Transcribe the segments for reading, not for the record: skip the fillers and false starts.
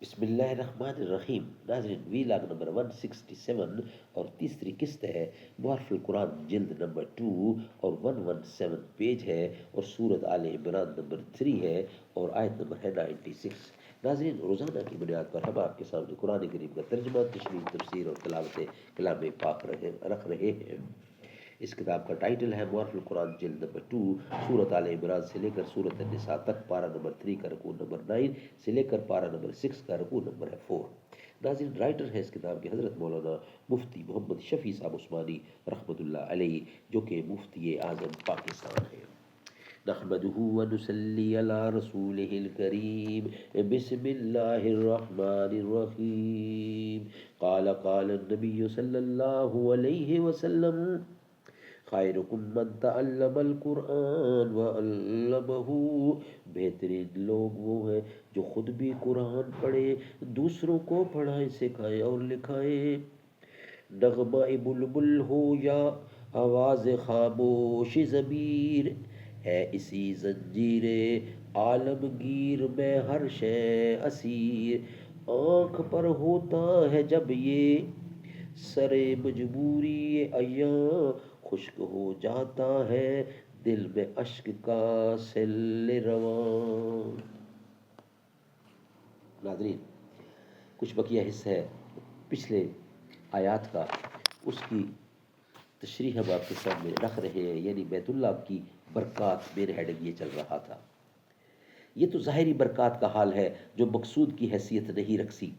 بسم اللہ الرحمن الرحیم۔ ناظرین، ویلاگ نمبر 167 اور تیسری قسط ہے، معارف القرآن جلد نمبر 2 اور 117 پیج ہے، اور سورت آل عمران نمبر 3 ہے، اور آیت نمبر ہے 96۔ ناظرین، روزانہ کی بنیاد پر ہم آپ کے سامنے قرآن کریم کا ترجمہ، تشریح، تفسیر اور تلاوت کلام پاک رکھ رہے ہیں۔ اس کتاب کا ٹائٹل ہے معارف القرآن جلد نمبر 2، سورت آل عمران سے لے کر سورت النساء تک، پارہ نمبر 3 کا رکوع نمبر 9 سے لے کر پارہ نمبر 6 کا رکوع نمبر 4۔ ناظرین، رائٹر ہے اس کتاب کے حضرت مولانا مفتی محمد شفیع صاحب عثمانی رحمۃ اللہ علیہ، جو کہ مفتی اعظم پاکستان ہے۔ نحمده ونصلي على رسوله الكريم بسم الله الرحمن الرحيم قال النبي صلى الله عليه وسلم خیرکم من تعلم القرآن وعلمہ، بہترین لوگ وہ ہیں جو خود بھی قرآن پڑھے، دوسروں کو پڑھائے، سکھائے اور لکھائے۔ نغمہ بلبل ہو یا آواز خاموش ضمیر، ہے اسی زنجیر عالمگیر میں ہر شے اسیر۔ آنکھ پر ہوتا ہے جب یہ سرے مجبوری ایاں، خشک ہو جاتا ہے دل میں اشک کا سیل رواں۔ ناظرین، کچھ بقیہ حصہ ہے پچھلے آیات کا، اس کی تشریح ہم آپ کے سامنے رکھ رہے ہیں۔ یعنی بیت اللہ کی برکات، میرے ہیڈنگ یہ چل رہا تھا۔ یہ تو ظاہری برکات کا حال ہے جو مقصود کی حیثیت نہیں رکھتی،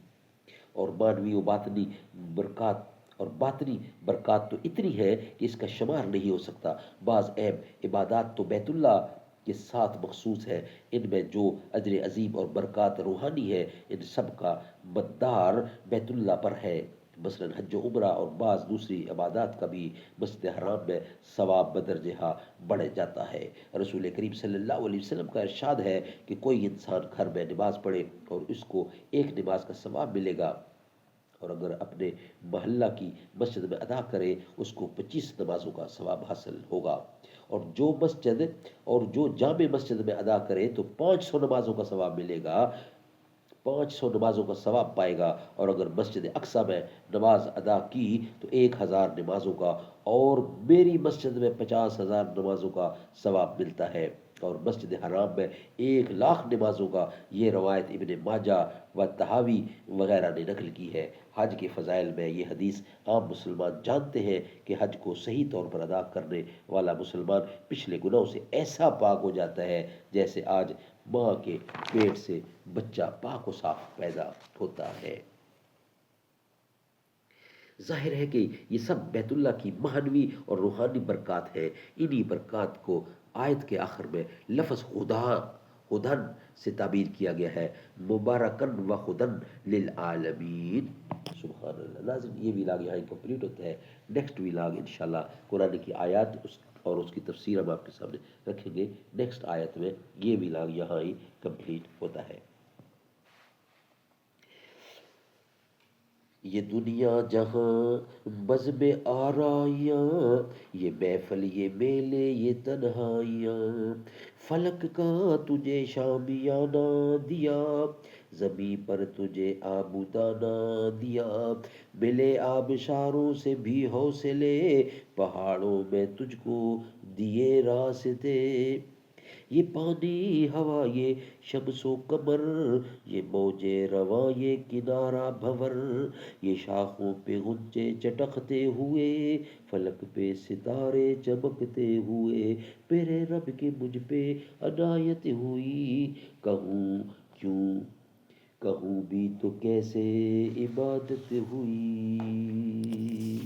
اور معنوی و باطنی برکات، اور باطنی برکات تو اتنی ہے کہ اس کا شمار نہیں ہو سکتا۔ بعض اہم عبادات تو بیت اللہ کے ساتھ مخصوص ہے، ان میں جو اجر عظیم اور برکات روحانی ہے، ان سب کا مدار بیت اللہ پر ہے۔ مثلا حج و عمرہ اور بعض دوسری عبادات کا بھی مسجد حرام میں ثواب بدرجہ بڑھ جاتا ہے۔ رسول کریم صلی اللہ علیہ وسلم کا ارشاد ہے کہ کوئی انسان گھر میں نماز پڑھے اور اس کو ایک نماز کا ثواب ملے گا، اور اگر اپنے محلہ کی مسجد میں ادا کرے اس کو 25 نمازوں کا ثواب حاصل ہوگا، اور جو جامع مسجد میں ادا کرے تو 500 نمازوں کا ثواب ملے گا، 500 نمازوں کا ثواب پائے گا، اور اگر مسجد اقصیٰ میں نماز ادا کی تو 1000 نمازوں کا، اور میری مسجد میں 50,000 نمازوں کا ثواب ملتا ہے، اور مسجد حرام میں 1,00,000 نمازوں کا۔ یہ روایت ابن ماجہ و تہاوی وغیرہ نے نقل کی ہے۔ حج کے فضائل میں یہ حدیث عام مسلمان جانتے ہیں کہ حج کو صحیح طور پر ادا کرنے والا مسلمان پچھلے گناہوں سے ایسا پاک ہو جاتا ہے جیسے آج ماں کے پیٹ سے بچہ پاک و صاف پیدا ہوتا ہے۔ ظاہر ہے کہ یہ سب بیت اللہ کی معنوی اور روحانی برکات ہے۔ انہی برکات کو آیت کے آخر میں لفظ ہدن سے تعبیر کیا گیا ہے، مبارکن و ہدن للعالمین۔ سبحان اللہ۔ ناظرین، یہ ویلاگ یہاں کمپلیٹ ہوتا ہے۔ نیکسٹ ویلاگ انشاءاللہ قرآن کی آیات اور اس کی تفسیر ہم آپ کے سامنے رکھیں گے۔ نیکسٹ آیت میں یہ ویلاگ یہاں ہی کمپلیٹ ہوتا ہے۔ یہ دنیا جہاں بزم آرائیاں، یہ محفل، یہ میلے، یہ تنہائیاں، فلک کا تجھے شامیانہ دیا، زمین پر تجھے آبودانہ دیا، ملے آبشاروں سے بھی حوصلے، پہاڑوں میں تجھ کو دیے راستے، یہ پانی ہوا، یہ شمس و قمر، یہ موج رواں، یہ کنارہ بھنور، یہ شاخوں پہ غنچے چٹکتے ہوئے، فلک پہ ستارے چمکتے ہوئے، میرے رب کی مجھ پہ عنایت ہوئی، کہوں کیوں، کہوں بھی تو کیسے عبادت ہوئی۔